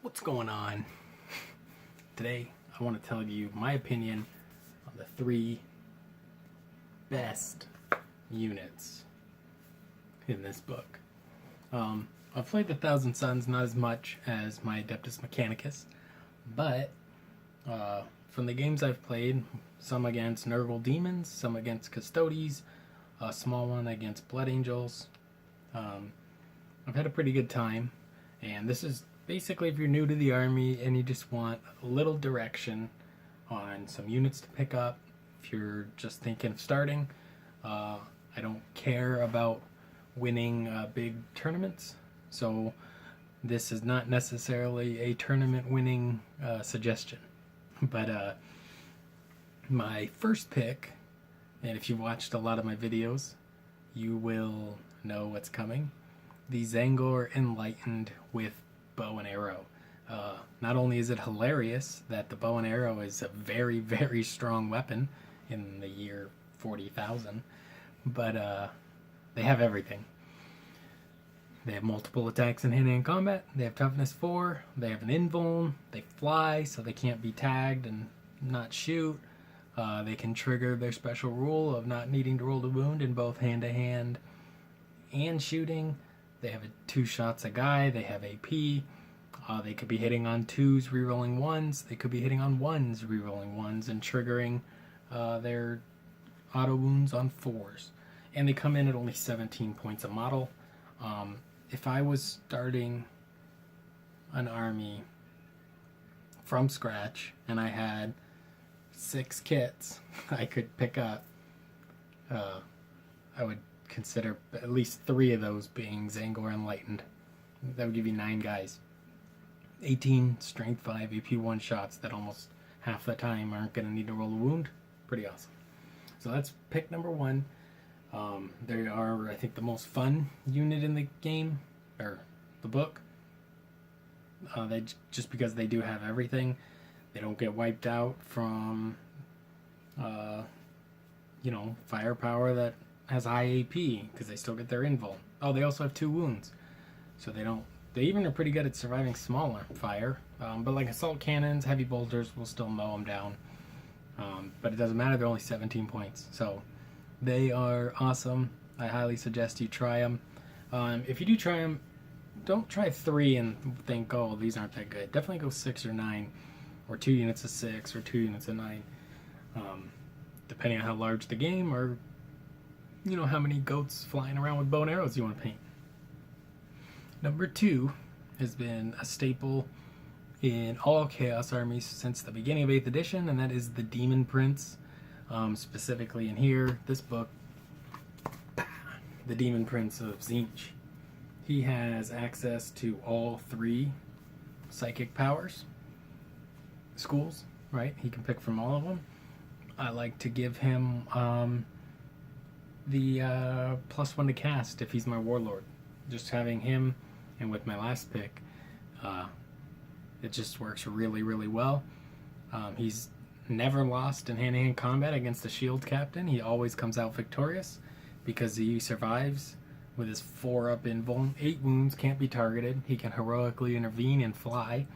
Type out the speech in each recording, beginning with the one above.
What's going on? Today I want to tell you my opinion on the 3 best units in this book. I've played the Thousand Suns not as much as my Adeptus Mechanicus, but from the games I've played, some against Nurgle Demons, some against Custodes, a small one against Blood Angels, I've had a pretty good time, and this is basically if you're new to the army and you just want a little direction on some units to pick up. If you're just thinking of starting, I don't care about winning big tournaments, so this is not necessarily a tournament winning suggestion. But my first pick, and if you've watched a lot of my videos, you will know what's coming. The Zangler Enlightened with bow and arrow. Not only is it hilarious that the bow and arrow is a very, very strong weapon in the year 40,000, but they have everything. They have multiple attacks in hand-to-hand combat, they have toughness 4, they have an invuln, they fly so they can't be tagged and not shoot. They can trigger their special rule of not needing to roll the wound in both hand-to-hand and shooting. They have 2 shots a guy, they have AP. They could be hitting on 2s, rerolling 1s. They could be hitting on 1s, rerolling 1s, and triggering their auto wounds on 4s. And they come in at only 17 points a model. If I was starting an army from scratch and I had 6 kits I could pick up, I would consider at least 3 of those being Zangler Enlightened. That would give you 9 guys. 18 strength 5 AP 1 shots that almost half the time aren't going to need to roll a wound. Pretty awesome. So that's pick number 1. They are, I think, the most fun unit in the game, or the book. Just because they do have everything. They don't get wiped out from, firepower that has high AP, because they still get their invul. Oh, they also have 2 wounds. So they even are pretty good at surviving smaller fire. But like assault cannons, heavy bolters will still mow them down. But it doesn't matter, they're only 17 points. So they are awesome. I highly suggest you try them. If you do try them, don't try 3 and think, oh, these aren't that good. Definitely go 6 or 9, or 2 units of 6, or 2 units of 9. Depending on how large the game, or how many goats flying around with bow and arrows you want to paint. Number 2 has been a staple in all Chaos armies since the beginning of 8th edition, and that is the Demon Prince. Specifically in here, this book, the Demon Prince of Tzeentch. He has access to all 3 psychic powers schools, right? He can pick from all of them. I like to give him the +1 to cast if he's my warlord. Just having him, and with my last pick, it just works really, really well. He's never lost in hand-to-hand combat against a shield captain. He always comes out victorious because he survives with his 4-up invuln. 8 wounds, can't be targeted. He can heroically intervene and fly.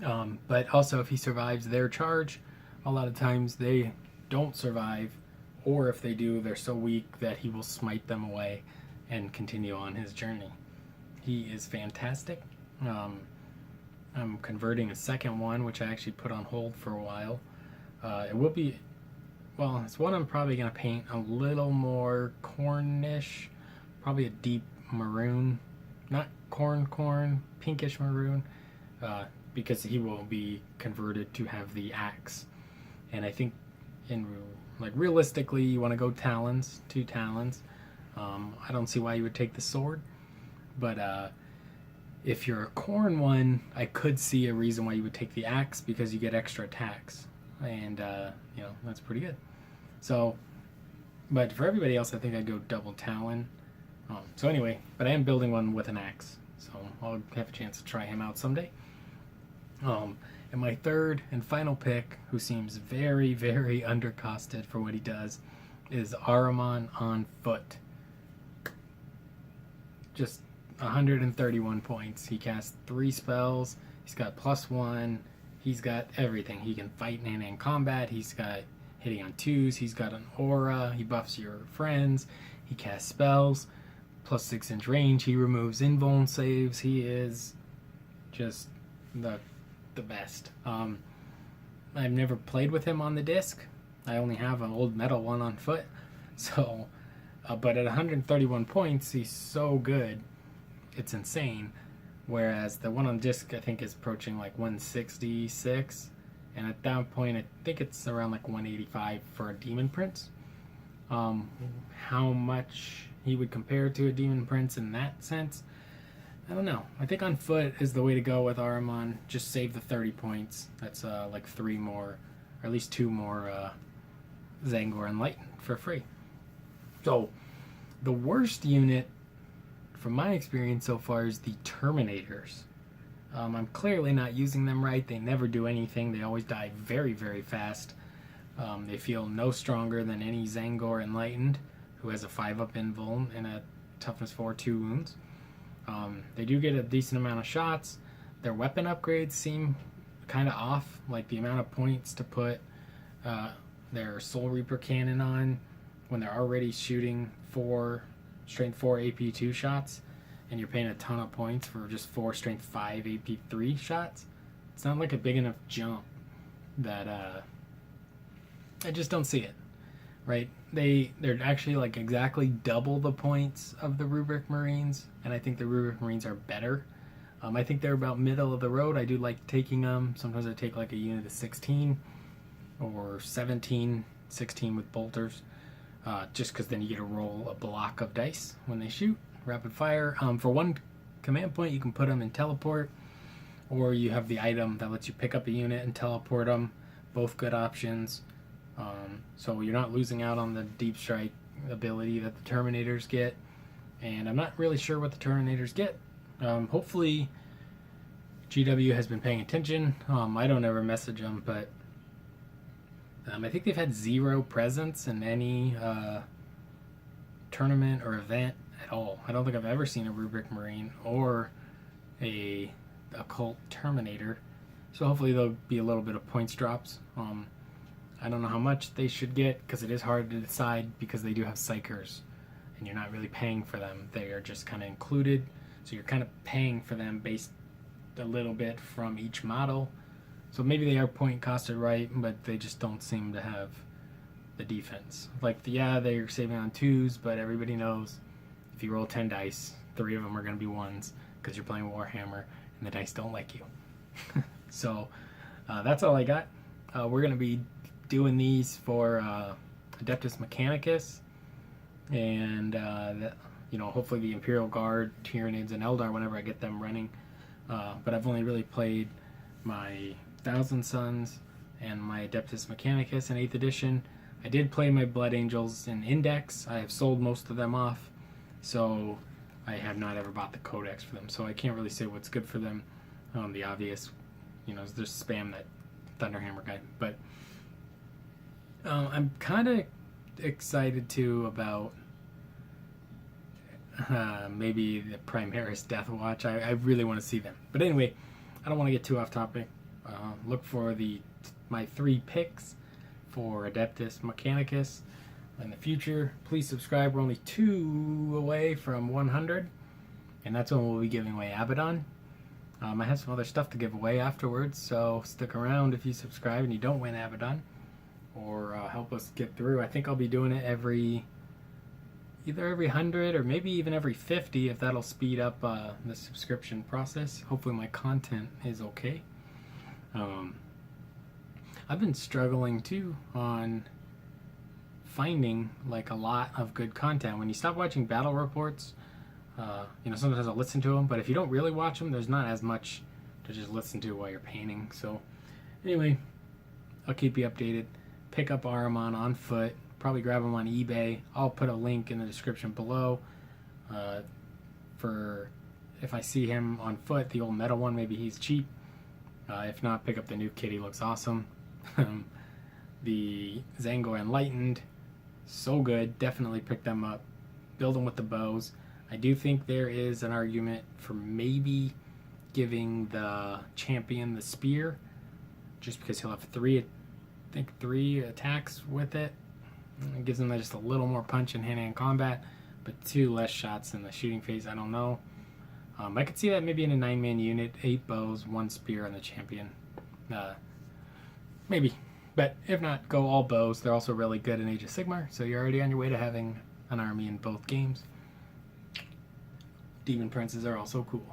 But also if he survives their charge, a lot of times they don't survive, or if they do, they're so weak that he will smite them away and continue on his journey. He is fantastic. I'm converting a second one, which I actually put on hold for a while. It will be, well, it's one I'm probably going to paint a little more cornish, probably a deep maroon, not corn, pinkish maroon, because he will be converted to have the axe. And I think, realistically, you want to go talons, 2 talons. I don't see why you would take the sword, but if you're a corn one, I could see a reason why you would take the axe, because you get extra attacks, and that's pretty good. So, but for everybody else, I think I'd go double talon. So anyway, but I am building one with an axe, so I'll have a chance to try him out someday. And my third and final pick, who seems very, very undercosted for what he does, is Arman on foot. Just 131 points. He casts 3 spells. He's got +1. He's got everything. He can fight in hand-to-hand combat. He's got hitting on 2s. He's got an aura. He buffs your friends. He casts spells. +6-inch range. He removes invuln saves. He is just the best. I've never played with him on the disc. I only have an old metal one on foot. So, but at 131 points, he's so good. It's insane. Whereas the one on disc, I think, is approaching like 166. And at that point, I think it's around like 185 for a Demon Prince. How much he would compare to a Demon Prince in that sense, I don't know. I think on foot is the way to go with Arman. Just save the 30 points. That's like 3 more, or at least 2 more Zangler Enlighten for free. So, the worst unit, from my experience so far, is the Terminators. I'm clearly not using them right. They never do anything. They always die very, very fast. They feel no stronger than any Zangler Enlightened, who has a 5-up invuln and a toughness 4, 2 wounds. They do get a decent amount of shots. Their weapon upgrades seem kind of off, like the amount of points to put their Soul Reaper cannon on when they're already shooting 4 strength 4 AP2 shots, and you're paying a ton of points for just 4 strength 5 AP3 shots. It's not like a big enough jump that I just don't see it. Right? They're actually like exactly double the points of the Rubric Marines, and I think the Rubric Marines are better. I think they're about middle of the road. I do like taking them. Sometimes I take like a unit of 16 or 17, 16 with bolters, just because then you get to roll a block of dice when they shoot rapid fire. For 1 command point, you can put them in teleport, or you have the item that lets you pick up a unit and teleport them. Both good options. So you're not losing out on the deep strike ability that the Terminators get, and I'm not really sure what the Terminators get. Hopefully GW has been paying attention. I don't ever message them, but I think they've had 0 presence in any tournament or event at all. I don't think I've ever seen a Rubric Marine or a occult Terminator, so hopefully there'll be a little bit of points drops. I don't know how much they should get, because it is hard to decide, because they do have psychers and you're not really paying for them. They are just kind of included, so you're kind of paying for them based a little bit from each model. So maybe they are point costed right, but they just don't seem to have the defense. Like, yeah, they're saving on 2s, but everybody knows if you roll 10 dice, 3 of them are going to be 1s, because you're playing Warhammer and the dice don't like you. So that's all I got. We're going to be doing these for Adeptus Mechanicus, and hopefully the Imperial Guard, Tyranids, and Eldar whenever I get them running. But I've only really played my Thousand Sons and my Adeptus Mechanicus in 8th edition. I did play my Blood Angels in Index. I have sold most of them off, so I have not ever bought the codex for them, so I can't really say what's good for them. The obvious, is just spam that Thunderhammer guy. But I'm kind of excited too about maybe the Primaris Death Watch. I really want to see them. But anyway, I don't want to get too off topic. Look for my 3 picks for Adeptus Mechanicus in the future. Please subscribe. We're only 2 away from 100, and that's when we'll be giving away Abaddon. I have some other stuff to give away afterwards, so stick around if you subscribe and you don't win Abaddon, or help us get through. I think I'll be doing it either every 100 or maybe even every 50, if that'll speed up the subscription process. Hopefully my content is okay. I've been struggling too on finding like a lot of good content. When you stop watching battle reports, sometimes I'll listen to them, but if you don't really watch them, there's not as much to just listen to while you're painting. So anyway, I'll keep you updated. Pick up Arman on foot. Probably grab them on eBay. I'll put a link in the description below for if I see him on foot, the old metal one, maybe he's cheap. If not, pick up the new kit. He looks awesome. The Zangler Enlightened, so good. Definitely pick them up. Build them with the bows. I do think there is an argument for maybe giving the champion the spear, just because he'll have three attacks with it. It gives him just a little more punch in hand-to-hand combat, but 2 less shots in the shooting phase. I don't know. I could see that maybe in a 9-man unit, 8 bows, 1 spear on the champion. Maybe. But if not, go all bows. They're also really good in Age of Sigmar, so you're already on your way to having an army in both games. Demon Princes are also cool.